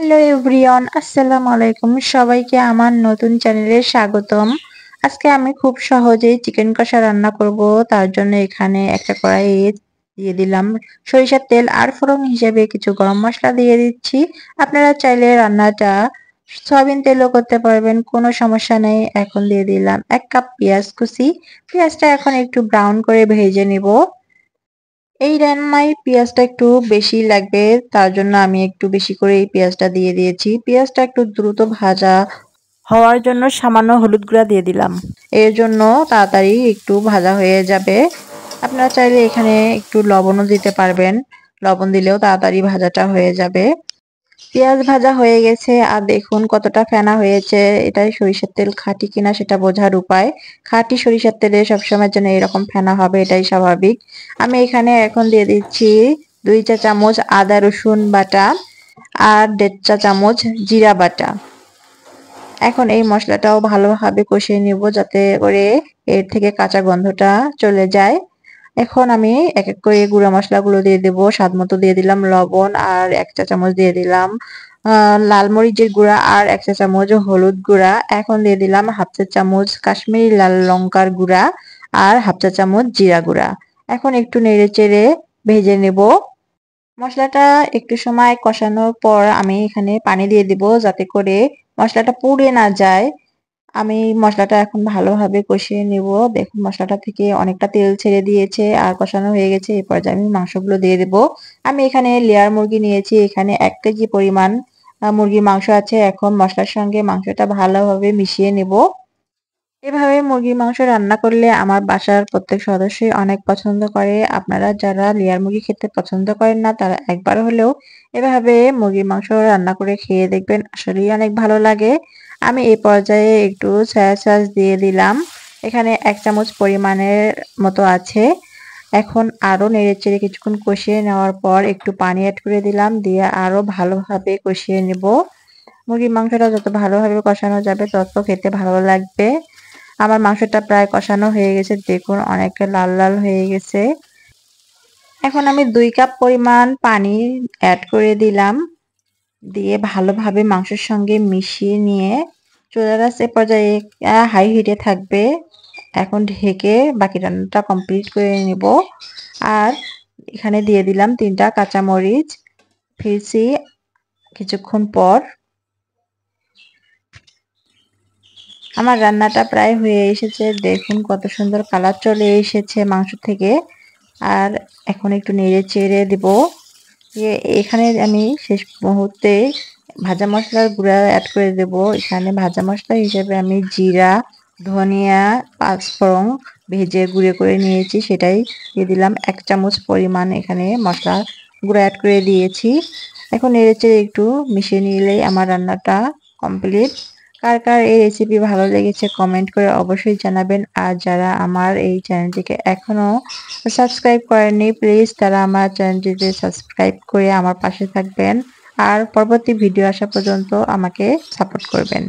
Hello everyone, আসসালামু আলাইকুম। সবাইকে আমার নতুন চ্যানেলে স্বাগতম। আজকে আমি খুব সহজেই চিকেন কষা রান্না করব। তার জন্য এখানে একটা কড়াইয়ে দিয়ে দিলাম সরিষার তেল আর ফোড়ন হিসেবে কিছু গরম মশলা দিয়ে দিচ্ছি। আপনারা চাইলে রান্নাটা সয়াবিন তেলও করতে পারবেন, কোনো সমস্যা নেই। এখন দিয়ে দিলাম 1 কাপ পেঁয়াজ কুচি। পেঁয়াজটা এখন একটু ব্রাউন করে ভেজে নেব। এই রান্নায় পেঁয়াজটা একটু বেশি লাগবে, তার জন্য আমি একটু বেশি করে এই পেঁয়াজটা দিয়ে দিয়েছি। পেঁয়াজটা একটু দ্রুত ভাজা হওয়ার জন্য সামান্য হলুদ গুঁড়া দিয়ে দিলাম। এর জন্য তাড়াতাড়ি একটু ভাজা হয়ে যাবে। আপনারা চাইলে এখানে একটু লবণও দিতে পারবেন। লবণ দিলেও তাড়াতাড়ি ভাজাটা হয়ে যাবে। পেঁয়াজ ভাজা হয়ে গেছে আর দেখুন কতটা ফেনা হয়েছে। এটাই সরিষার তেল খাঁটি কিনা সেটা বোঝার উপায়। খাঁটি সরিষার তেলে সবসময়ের জন্য এরকম ফেনা হবে, এটাই স্বাভাবিক। আমি এখানে এখন দিয়ে দিচ্ছি 2 চা চামচ আদা রসুন বাটা আর 1.5 চা চামচ জিরা বাটা। এখন এই মশলাটাও ভালোভাবে কষিয়ে নিব যাতে করে এর থেকে কাঁচা গন্ধটা চলে যায়। এখন আমি এক এক করে গুঁড়া মশলাগুলো দিয়ে দেব। স্বাদ মতো দিয়ে দিলাম লবণ আর 1 চা চামচ দিয়ে দিলাম লাল মরিচের গুঁড়া আর 1 চা চামচ হলুদ গুঁড়া। এখন দিয়ে দিলাম 1/2 চা চামচ কাশ্মীরি লাল লঙ্কার গুঁড়া আর 1/2 চা চামচ জিরা গুঁড়া। এখন একটু নেড়ে চেড়ে ভেজে নেব। মশলাটা একটু সময় কষানোর পর আমি এখানে পানি দিয়ে দিব যাতে করে মশলাটা পুড়ে না যায়। আমি মশলাটা এখন ভালোভাবে কষিয়ে নেব। দেখুন মশলাটা থেকে অনেকটা তেল ছেড়ে দিয়েছে আর কষানো হয়ে গেছে। এই পর্যায়ে আমি মাংসগুলো দিয়ে দেব। আমি এখানে লেয়ার মুরগি নিয়েছি। এখানে 1 কেজি পরিমাণ মুরগির মাংস আছে। এখন মশলার সঙ্গে মাংসটা ভালোভাবে মিশিয়ে নেব। এভাবে মুরগির মাংস রান্না করলে আমার বাসার প্রত্যেক সদস্যই অনেক পছন্দ করে। আপনারা যারা লেয়ার মুরগি খেতে পছন্দ করেন না তারা একবার হলেও এভাবে মুরগির মাংস রান্না করে খেয়ে দেখবেন, আসলেই অনেক ভালো লাগে। আমি এই পর্যায়ে একটু সয়া সস দিয়ে দিলাম। এখানে 1 চামচ পরিমাণের মতো আছে। এখন আরো নেড়েচেড়ে কিছুক্ষণ কষিয়ে নেওয়ার পর একটু পানি অ্যাড করে দিলাম, দিয়ে আরো ভালোভাবে কষিয়ে নেব। মুরগির মাংসটা যত ভালোভাবে কষানো যাবে তত খেতে ভালো লাগবে। আমার মাংসটা প্রায় কষানো হয়ে গেছে, দেখুন অনেকটা লাল লাল হয়ে গেছে। এখন আমি 2 কাপ পরিমাণ পানি অ্যাড করে দিলাম, দিয়ে ভালোভাবে মাংসের সঙ্গে মিশিয়ে নিয়ে চুলার আঁচ এ পর্যায়ে হাই হিটে থাকবে। এখন ঢেকে বাকি রান্নাটা কমপ্লিট করে নেব। আর এখানে দিয়ে দিলাম 3টা কাঁচামরিচ। ফিরছি কিছুক্ষণ পর। আমার রান্নাটা প্রায় হয়ে এসেছে, দেখুন কত সুন্দর কালার চলে এসেছে মাংস থেকে। আর এখন একটু নেড়ে চেড়ে দেব। এখানে আমি শেষ মুহূর্তে ভাজা মশলার গুঁড়া অ্যাড করে দেব। এখানে ভাজা মশলা হিসেবে আমি জিরা, ধনিয়া, পাঁচফোড়ন ভেজে গুঁড়ো করে নিয়েছি, সেটাই দিয়ে দিলাম। 1 চামচ পরিমাণ এখানে মশলা গুঁড়া অ্যাড করে দিয়েছি। এখন নেড়েচেড়ে একটু মিশিয়ে নিলেই আমার রান্নাটা কমপ্লিট। কার কার এই রেসিপি ভালো লেগেছে কমেন্ট করে অবশ্যই জানাবেন। আর যারা আমার এই চ্যানেলটিকে এখনো সাবস্ক্রাইব করেননি প্লিজ তারা আমার চ্যানেলটিতে সাবস্ক্রাইব করে আমার পাশে থাকবেন আর পরবর্তী ভিডিও আসা পর্যন্ত আমাকে সাপোর্ট করবেন।